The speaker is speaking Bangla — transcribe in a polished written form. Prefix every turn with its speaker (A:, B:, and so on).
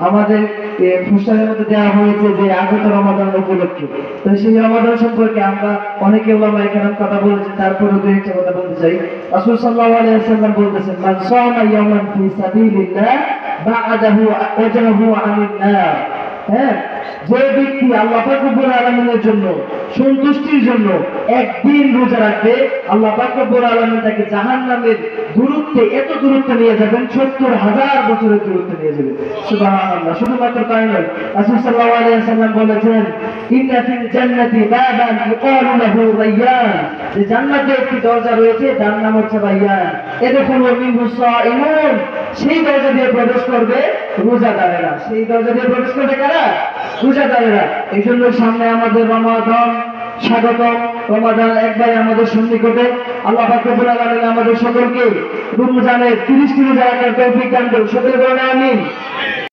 A: আমাদের পোস্টারের মধ্যে দেওয়া হয়েছে যে আগত রমাদান উপলক্ষে। তো সেই রমাদান সম্পর্কে আমরা অনেকে ওলামা কেরাম কথা বলেছেন, তারপরে দুই একটা কথা বলতে চাই। রাসূল সাল্লাল্লাহু আলাইহি ওয়াসাল্লাম বলতেছেন, মান সামা ইয়াওমান ফি সাবিলিল্লাহ বা'দাহু আজরাহু আনিন নার। হ্যাঁ, যে ব্যক্তি আল্লাহ পাক রব্বুল আলামিনের জন্য সন্তুষ্টির জন্য একদিন রোজা রাখবে, আল্লাহ পাক রব্বুল আলামিন তাকে জাহান্নামের দূরত্বে এত দূরত্বে নিয়ে যাবেন, ৭০,০০০ বছরের দূরত্বে নিয়ে যাবেন। সুবহানাল্লাহ। শুধুমাত্র তাই নয়, রাসূল সাল্লাল্লাহু আলাইহি ওয়াসাল্লাম বলেছেন, ইন্না ফিল জান্নাতি বাবান ইউকালু লাহু রায়্যান, যে জান্নাতে একটি দরজা রয়েছে, যার নাম হচ্ছে রায়্যান। ইয়াদখুলু মিনহু সাইমুন, সেই দরজা দিয়ে প্রবেশ করবে রোজাদারেরা। সেই দরজা দিয়ে প্রবেশ করবে কারা? রোজাদারেরা। এই জন্য সামনে আমাদের রমাদান স্বাগতম। রমাদান একবারে আমাদের সন্নিকটে। আল্লাহ পাক রব্বুল আলামিন আমাদের সকলকে রমজানের 30টি রোজা রাখার তৌফিক দান করুন। সকলে বলেন আমিন।